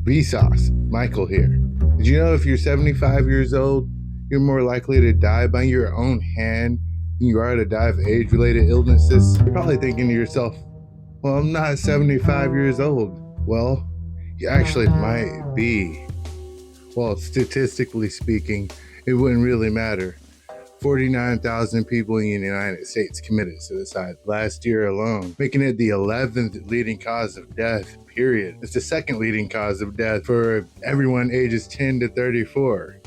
Vsauce, Michael here. Did you know if you're 75 years old, you're more likely to die by your own hand than you are to die of age-related illnesses? You're probably thinking to yourself, well, I'm not 75 years old. Well, you actually might be. Well, statistically speaking, it wouldn't really matter. 49,000 people in the United States committed suicide last year alone, making it the 11th leading cause of death, period. It's the second leading cause of death for everyone ages 10 to 34.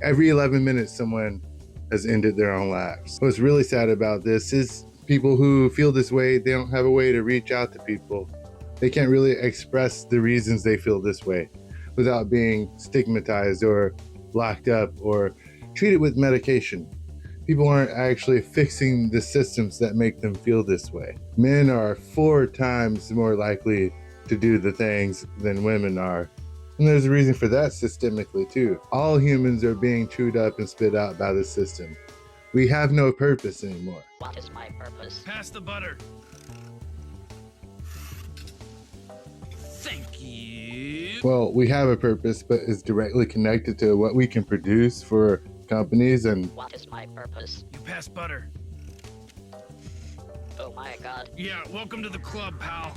Every 11 minutes, someone has ended their own lives. What's really sad about this is people who feel this way, they don't have a way to reach out to people. They can't really express the reasons they feel this way without being stigmatized or locked up or treated with medication. People aren't actually fixing the systems that make them feel this way. Men are 4 times more likely to do the things than women are. And there's a reason for that systemically too. All humans are being chewed up and spit out by the system. We have no purpose anymore. What is my purpose? Pass the butter. Thank you. Well, we have a purpose, but it's directly connected to what we can produce for companies and What is my purpose? You pass butter. Oh my god. Yeah, welcome to the club, pal.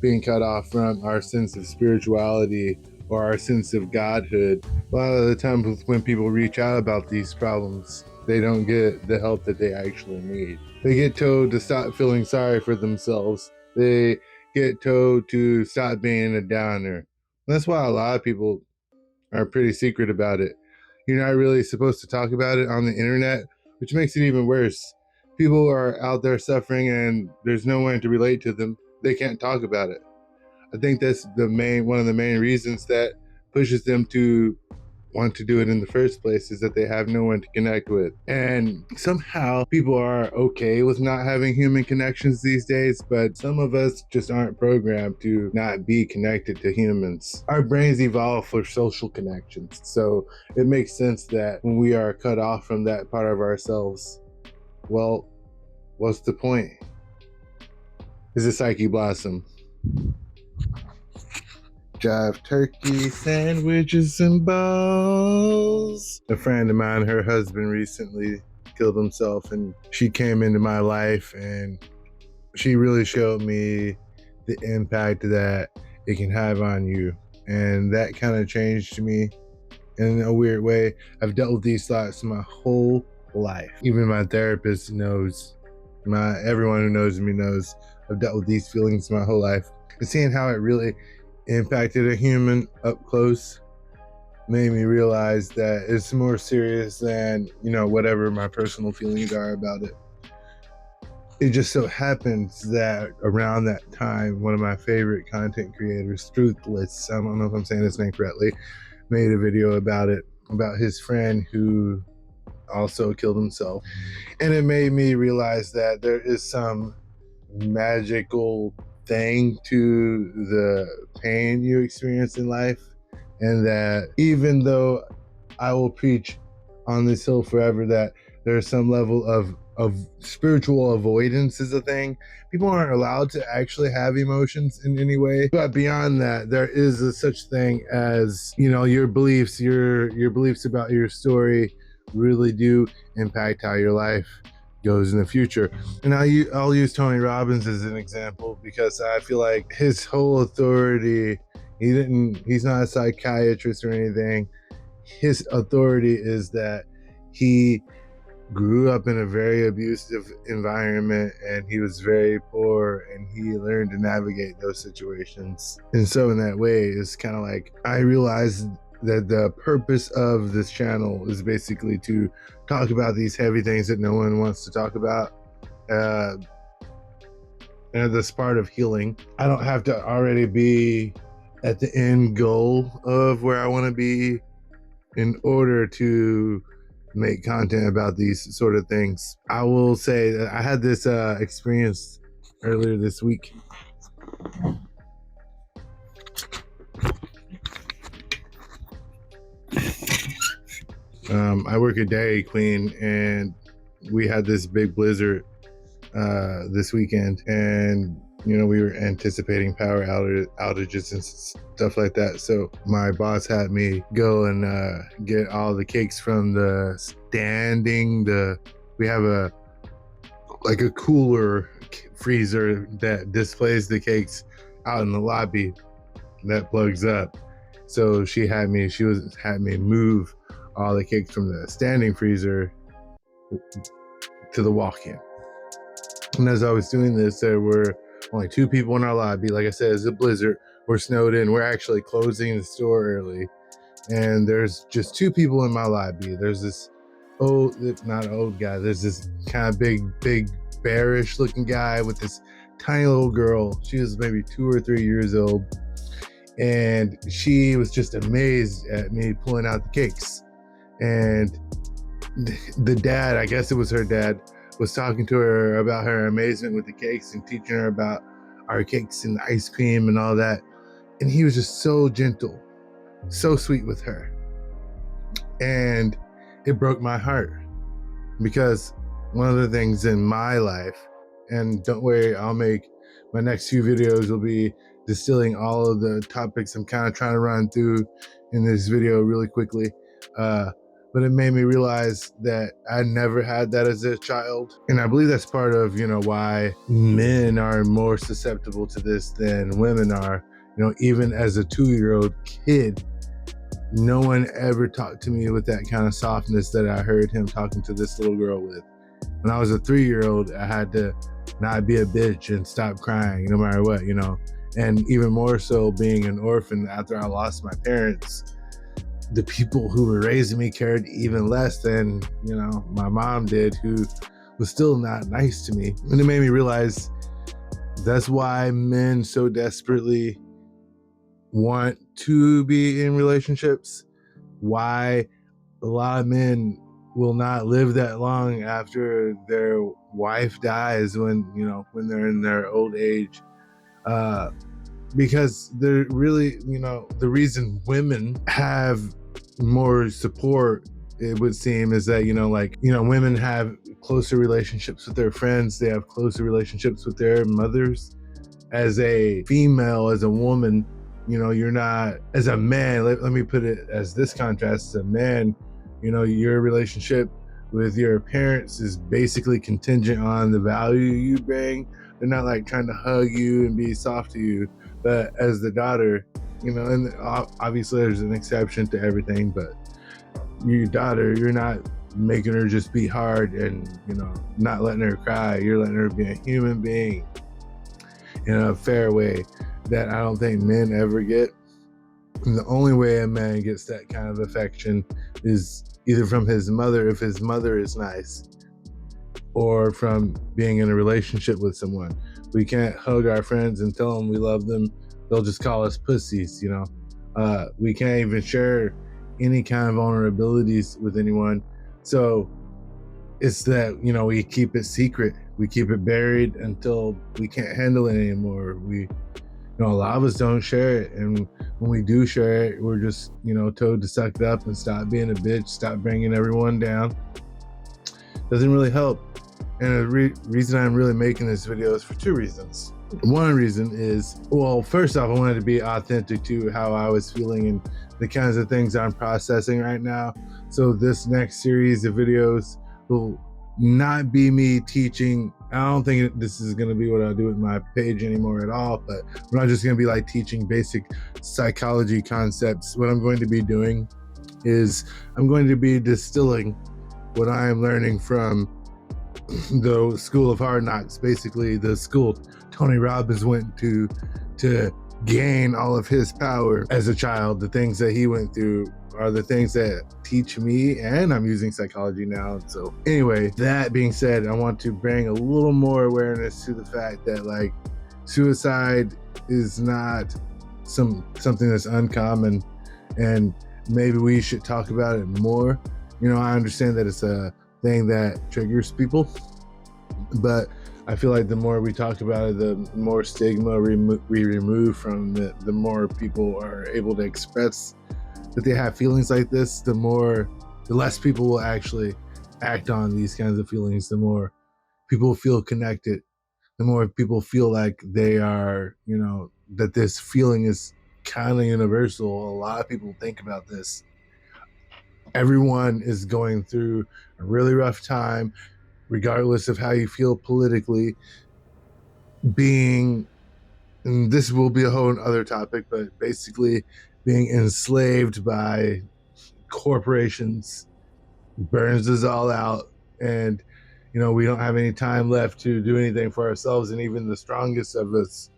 being cut off from our sense of spirituality or our sense of godhood. A lot of the times when people reach out about these problems, they don't get the help that they actually need. They get told to stop feeling sorry for themselves. They get told to stop being a downer. That's why a lot of people are pretty secret about it. You're not really supposed to talk about it on the internet, which makes it even worse. People are out there suffering and there's no one to relate to them. They can't talk about it. I think that's one of the main reasons that pushes them to want to do it in the first place, is that they have no one to connect with. And somehow people are okay with not having human connections these days, but some of us just aren't programmed to not be connected to humans. Our brains evolve for social connections, so it makes sense that when we are cut off from that part of ourselves, well, what's the point? Is a Psyche Blossom. Jive turkey sandwiches and balls. A friend of mine, her husband recently killed himself, and she came into my life and she really showed me the impact that it can have on you. And that kind of changed me in a weird way. I've dealt with these thoughts my whole life. Even my therapist knows, everyone who knows me knows I've dealt with these feelings my whole life. And seeing how it really impacted a human up close made me realize that it's more serious than, whatever my personal feelings are about it. It just so happens that around that time, one of my favorite content creators, Truthless, I don't know if I'm saying his name correctly, made a video about it, about his friend who also killed himself. And it made me realize that there is some magical thing to the pain you experience in life, and that even though I will preach on this hill forever that there's some level of spiritual avoidance is a thing, people aren't allowed to actually have emotions in any way. But beyond that, there is a such thing as, your beliefs about your story really do impact how your life goes in the future. And I'll use Tony Robbins as an example, because I feel like his whole authority, he's not a psychiatrist or anything. His authority is that he grew up in a very abusive environment and he was very poor, and he learned to navigate those situations. And so in that way, it's kind of like I realized that the purpose of this channel is basically to talk about these heavy things that no one wants to talk about. And this part of healing, I don't have to already be at the end goal of where I want to be in order to make content about these sort of things. I will say that I had this experience earlier this week. I work at Dairy Queen, and we had this big blizzard this weekend, and we were anticipating power outages and stuff like that. So my boss had me go and get all the cakes from the standing. We have a cooler freezer that displays the cakes out in the lobby that plugs up. So she had me move all the cakes from the standing freezer to the walk-in. And as I was doing this, there were only 2 people in our lobby. Like I said, it's a blizzard. We're snowed in. We're actually closing the store early. And there's just 2 people in my lobby. There's this not old guy. There's this kind of big, bearish looking guy with this tiny little girl. She was maybe 2 or 3 years old. And she was just amazed at me pulling out the cakes. And the dad, I guess it was her dad, was talking to her about her amazement with the cakes and teaching her about our cakes and ice cream and all that. And he was just so gentle, so sweet with her. And it broke my heart, because one of the things in my life, and don't worry, I'll make my next few videos will be distilling all of the topics I'm kind of trying to run through in this video really quickly. But it made me realize that I never had that as a child. And I believe that's part of, why men are more susceptible to this than women are. Even as a 2-year-old kid, no one ever talked to me with that kind of softness that I heard him talking to this little girl with. When I was a 3-year-old, I had to not be a bitch and stop crying no matter what, And even more so being an orphan after I lost my parents, the people who were raising me cared even less than, my mom did, who was still not nice to me. And it made me realize that's why men so desperately want to be in relationships, why a lot of men will not live that long after their wife dies when they're in their old age. Because they're really, the reason women have more support, it would seem, is that, women have closer relationships with their friends. They have closer relationships with their mothers. As a female, as a woman, you're not, as a man, let me put it as this contrast. As a man, your relationship with your parents is basically contingent on the value you bring. They're not like trying to hug you and be soft to you. But as the daughter, and obviously there's an exception to everything, but your daughter, you're not making her just be hard and, not letting her cry. You're letting her be a human being in a fair way that I don't think men ever get. And the only way a man gets that kind of affection is either from his mother, if his mother is nice, or from being in a relationship with someone. We can't hug our friends and tell them we love them. They'll just call us pussies, We can't even share any kind of vulnerabilities with anyone. So it's that, we keep it secret. We keep it buried until we can't handle it anymore. A lot of us don't share it. And when we do share it, we're just, told to suck it up and stop being a bitch, stop bringing everyone down. Doesn't really help. And the reason I'm really making this video is for 2 reasons. One reason is, well, first off, I wanted to be authentic to how I was feeling and the kinds of things I'm processing right now. So this next series of videos will not be me teaching. I don't think this is going to be what I do with my page anymore at all, but we're not just going to be like teaching basic psychology concepts. What I'm going to be doing is I'm going to be distilling what I am learning from the School of Hard Knocks, basically the school Tony Robbins went to gain all of his power as a child. The things that he went through are the things that teach me, and I'm using psychology now. So anyway, that being said, I want to bring a little more awareness to the fact that suicide is not something that's uncommon, and maybe we should talk about it more. I understand that it's a thing that triggers people, but I feel like the more we talk about it, the more stigma we remove from it, the more people are able to express that they have feelings like this, the less people will actually act on these kinds of feelings, the more people feel connected. the more people feel like they are, that this feeling is kind of universal. A lot of people think about this. Everyone is going through a really rough time, regardless of how you feel politically. Being, and this will be a whole other topic, but basically being enslaved by corporations burns us all out. And we don't have any time left to do anything for ourselves, and even the strongest of us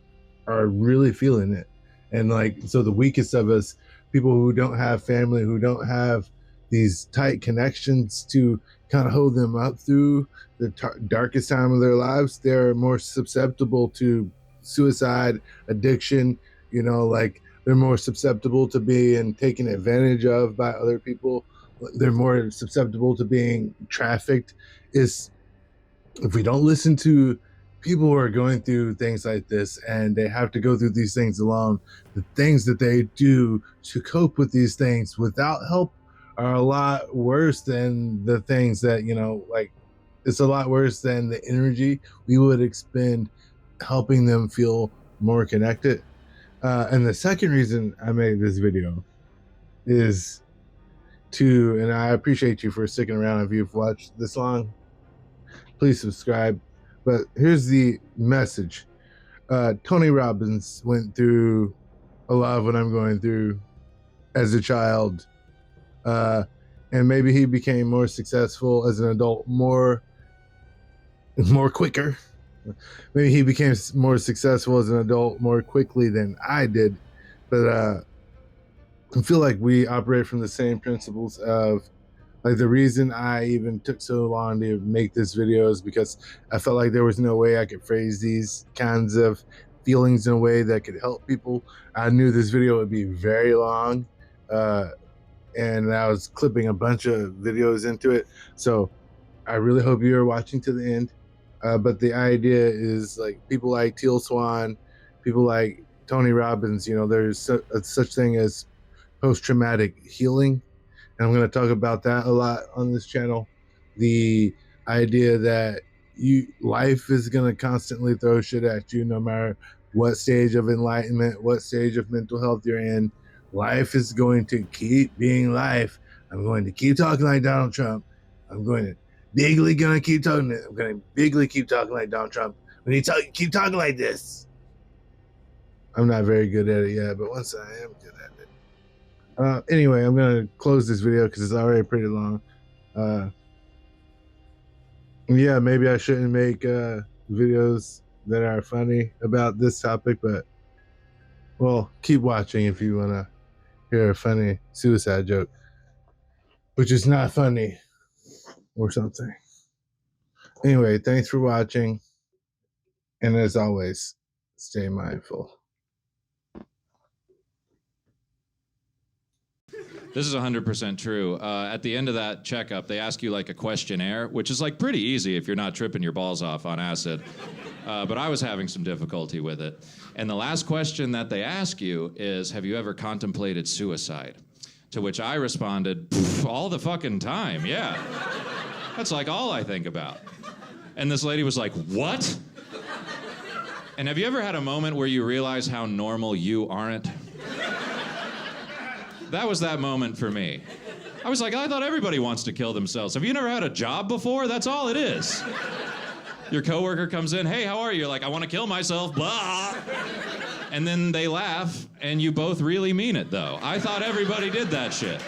are really feeling it. And so the weakest of us, people who don't have family, who don't have these tight connections to kind of hold them up through the darkest time of their lives, they're more susceptible to suicide, addiction. They're more susceptible to being taken advantage of by other people. They're more susceptible to being trafficked. If we don't listen to people who are going through things like this, and they have to go through these things alone, the things that they do to cope with these things without help are a lot worse than the things that, it's a lot worse than the energy we would expend helping them feel more connected. And the second reason I made this video is and I appreciate you for sticking around. If you've watched this long, please subscribe. But here's the message. Tony Robbins went through a lot of what I'm going through as a child. And maybe he became more successful as an adult, more quicker. Maybe he became more successful as an adult more quickly than I did. But I feel like we operate from the same principles of, the reason I even took so long to make this video is because I felt like there was no way I could phrase these kinds of feelings in a way that could help people. I knew this video would be very long, and I was clipping a bunch of videos into it. So I really hope you're watching to the end. But the idea is, people like Teal Swan, people like Tony Robbins, there's such thing as post-traumatic healing. And I'm going to talk about that a lot on this channel. The idea that life is going to constantly throw shit at you, no matter what stage of enlightenment, what stage of mental health you're in. Life is going to keep being life. I'm going to keep talking like Donald Trump. I'm going to bigly keep talking like Donald Trump. When you keep talking like this. I'm not very good at it yet, but once I am good at it. Anyway, I'm going to close this video because it's already pretty long. Yeah, maybe I shouldn't make videos that are funny about this topic, but, well, keep watching if you want to hear a funny suicide joke, which is not funny or something. Anyway, thanks for watching. And as always, stay mindful. This is 100% true. At the end of that checkup, they ask you a questionnaire, which is pretty easy if you're not tripping your balls off on acid. But I was having some difficulty with it. And the last question that they ask you is, have you ever contemplated suicide? To which I responded, all the fucking time, yeah. That's all I think about. And this lady was like, what? And have you ever had a moment where you realize how normal you aren't? That was that moment for me. I was like, I thought everybody wants to kill themselves. Have you never had a job before? That's all it is. Your coworker comes in, hey, how are you? You're like, I want to kill myself, blah. And then they laugh, and you both really mean it, though. I thought everybody did that shit.